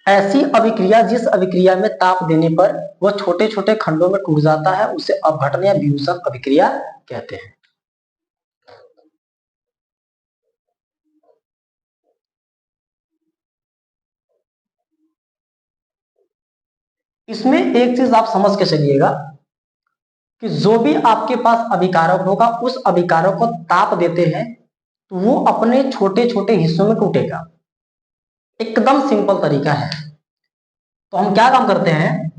ऐसी अभिक्रिया जिस अभिक्रिया में ताप देने पर वह छोटे छोटे खंडों में टूट जाता है उसे अपघटन या विभूषण अभिक्रिया कहते हैं। इसमें एक चीज आप समझ के चलिएगा कि जो भी आपके पास अभिकारक होगा उस अभिकारक को ताप देते हैं तो वो अपने छोटे छोटे हिस्सों में टूटेगा। एकदम सिंपल तरीका है। तो हम क्या काम करते हैं,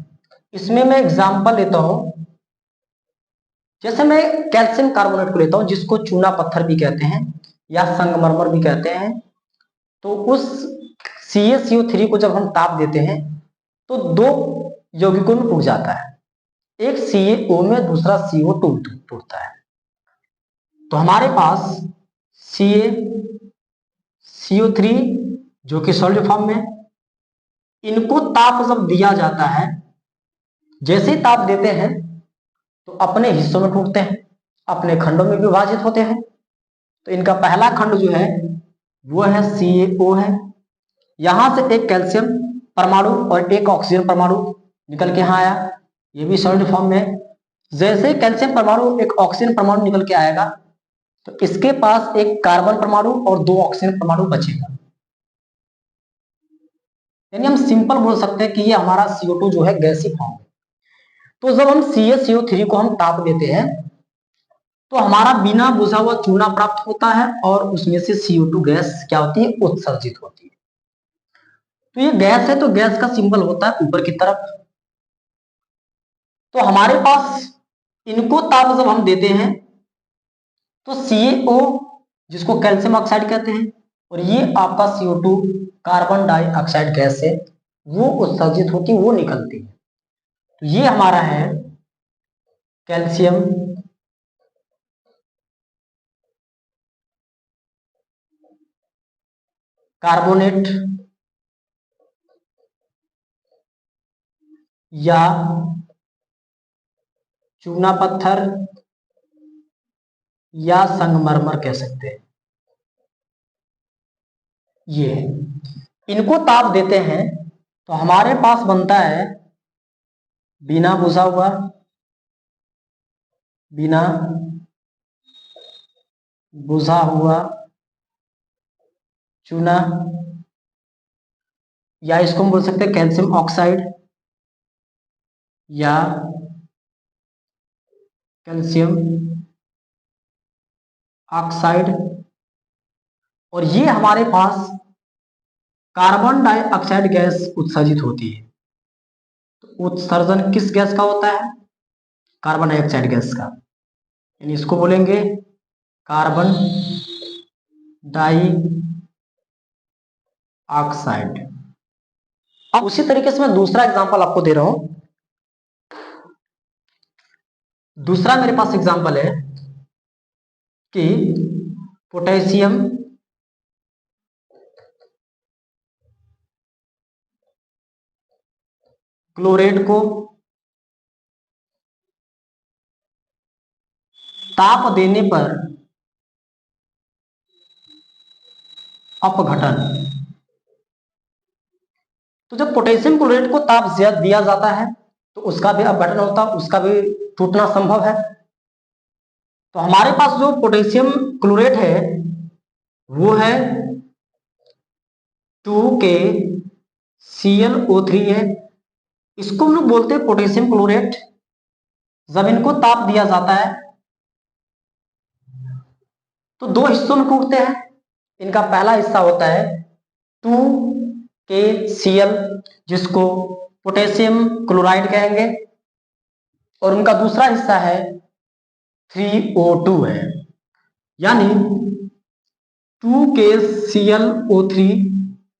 इसमें मैं एग्जांपल लेता हूं। जैसे मैं कैल्शियम कार्बोनेट को लेता हूं जिसको चूना पत्थर भी कहते हैं या संगमरमर भी कहते हैं। तो उस CaCO3 को जब हम ताप देते हैं तो दो यौगिकों में टूट जाता है, एक CaO में दूसरा CO2 टूटता है। तो हमारे पास CaCO3 जो कि सॉलिड फॉर्म में, इनको ताप जब दिया जाता है, जैसे ही ताप देते हैं तो अपने हिस्सों में टूटते हैं, अपने खंडों में विभाजित होते हैं। तो इनका पहला खंड जो है वो है CaO है। यहां से एक कैल्शियम परमाणु और एक ऑक्सीजन परमाणु निकल के यहां आया, ये भी सॉलिड फॉर्म में। जैसे कैल्शियम परमाणु एक ऑक्सीजन परमाणु निकल के आएगा तो इसके पास एक कार्बन परमाणु और दो ऑक्सीजन परमाणु बचेगा। यानी हम सिंपल बोल सकते हैं कि ये हमारा CO2 जो है गैसीय फॉर्म है। तो जब हम CaCO3 को हम ताप देते हैं तो हमारा बिना बुझा हुआ चूना प्राप्त होता है और उसमें से CO2 गैस क्या होती है, उत्सर्जित होती है। तो ये गैस है तो गैस का सिंबल होता है ऊपर की तरफ। तो हमारे पास इनको ताप जब हम देते हैं तो CaO जिसको कैल्शियम ऑक्साइड कहते हैं और ये आपका CO2 कार्बन डाइऑक्साइड गैस है, वो उत्सर्जित होती, वो निकलती है। तो ये हमारा है कैल्शियम कार्बोनेट या चूना पत्थर या संगमरमर कह सकते हैं। ये इनको ताप देते हैं तो हमारे पास बनता है बिना बुझा हुआ, बिना बुझा हुआ चूना, या इसको हम बोल सकते हैं कैल्शियम ऑक्साइड या कैल्शियम ऑक्साइड। और ये हमारे पास कार्बन डाइऑक्साइड गैस उत्सर्जित होती है। तो उत्सर्जन किस गैस का होता है, कार्बन डाइऑक्साइड गैस का, यानी इसको बोलेंगे कार्बन डाइऑक्साइड। अब उसी तरीके से मैं दूसरा एग्जांपल आपको दे रहा हूं। दूसरा मेरे पास एग्जांपल है कि पोटेशियम क्लोराइड को ताप देने पर अपघटन। तो जब पोटेशियम क्लोराइड को ताप दिया जाता है तो उसका भी अपघटन होता है, उसका भी टूटना संभव है। तो हमारे पास जो पोटेशियम क्लोराइड है वो है 2KClO3 है। इसको हम लोग बोलते हैं पोटेशियम क्लोराइड। जब इनको ताप दिया जाता है तो दो हिस्सों में टूटते हैं। इनका पहला हिस्सा होता है 2KCl जिसको पोटेशियम क्लोराइड कहेंगे और उनका दूसरा हिस्सा है 3O2 है। यानी 2KClO3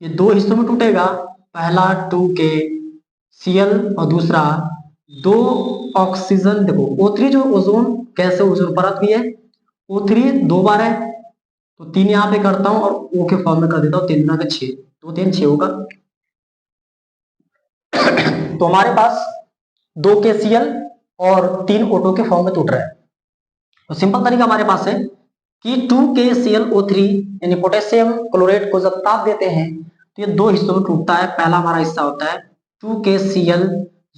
ये दो हिस्सों में टूटेगा, पहला 2KCl और दूसरा दो ऑक्सीजन। देखो O3 जो ओजोन गैस है, ओजोन परत भी है, O3 दो बार है तो 3 यहां पे करता हूं और O के फॉर्म में कर देता हूं, 3 गुना 6, 2 3 6 होगा। तो हमारे पास 2KCl और 3 O2 के फॉर्म में टूट रहा है। तो सिंपल तरीका हमारे पास है कि 2KClO3 यानी पोटेशियम क्लोराइड को जब ताप देते हैं तो ये दो हिस्सों में टूटता है। पहला हमारा हिस्सा होता है 2KCl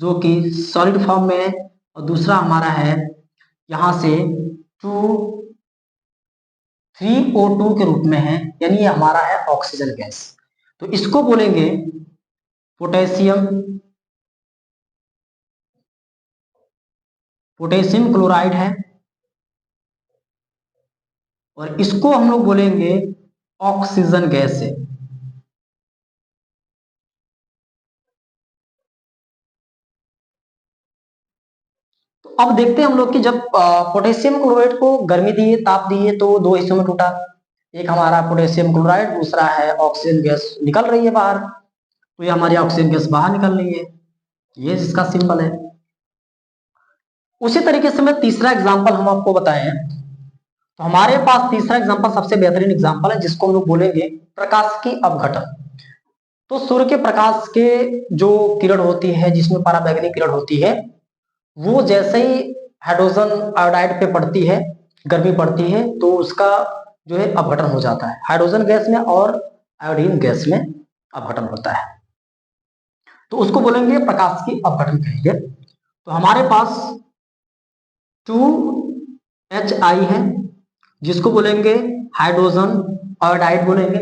जो कि सॉलिड फॉर्म में है, और दूसरा हमारा है यहां से 3O2 के रूप में है, यानी ये हमारा है ऑक्सीजन गैस। तो इसको बोलेंगे पोटेशियम क्लोराइड है, और इसको हम लोग बोलेंगे ऑक्सीजन गैस है। तो अब देखते हैं हम लोग कि जब पोटेशियम क्लोराइड को गर्मी दिए, ताप दिए, तो दो हिस्सों में टूटा। एक हमारा पोटेशियम क्लोराइड, दूसरा है ऑक्सीजन गैस निकल रही है बाहर। तो ये हमारी ऑक्सीजन गैस बाहर निकल रही है, ये इसका सिंबल है। उसी तरीके से मैं तीसरा एग्जांपल हम आपको बताए हैं। तो हमारे पास तीसरा एग्जांपल सबसे बेहतरीन एग्जांपल है, जिसको हम लोग बोलेंगे प्रकाश की अपघटन। तो सूर्य के प्रकाश के जो किरण होती है, जिसमें पराबैंगनी किरण होती है, वो जैसे ही हाइड्रोजन आयोडाइड पे पड़ती है, गर्मी पड़ती है, तो उसका जो है अपघटन हो जाता है। हाइड्रोजन गैस में और आयोडीन गैस में अपघटन होता है, तो उसको बोलेंगे प्रकाश की अपघटन कहेंगे। तो हमारे पास 2Hi है, जिसको बोलेंगे हाइड्रोजन आयोडाइड बोलेंगे।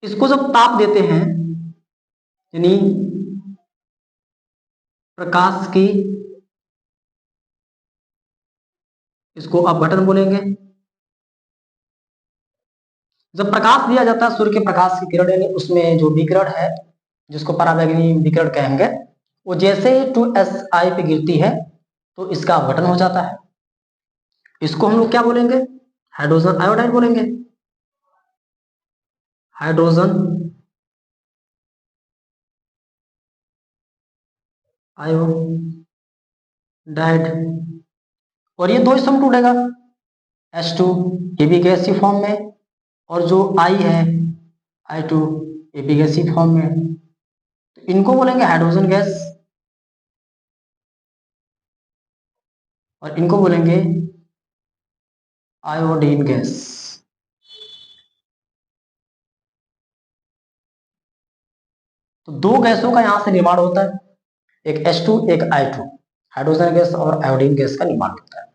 इसको जब ताप देते हैं, यानी प्रकाश की, इसको अपघटन बोलेंगे। जब प्रकाश दिया जाता है, सूर्य के प्रकाश की किरण, यानी उसमें जो विकिरण है, जिसको पराबैंगनी विकिरण कहेंगे, वो जैसे ही 2Si पे गिरती है, तो इसका अपघटन हो जाता है। इसको हम लोग क्या बोलेंगे? हाइड्रोजन आयोडाइड बोलेंगे। Hydrogen iodide. और ये दो हिस्सों में टूटेगा, H2 ये भी गैसीय फॉर्म में, और जो I है I2 ये भी गैसीय फॉर्म में। तो इनको बोलेंगे हाइड्रोजन गैस, और इनको बोलेंगे आयोडीन गैस। तो दो गैसों का यहां से निर्माण होता है, एक H2 एक I2, हाइड्रोजन गैस और आयोडीन गैस का निर्माण होता है।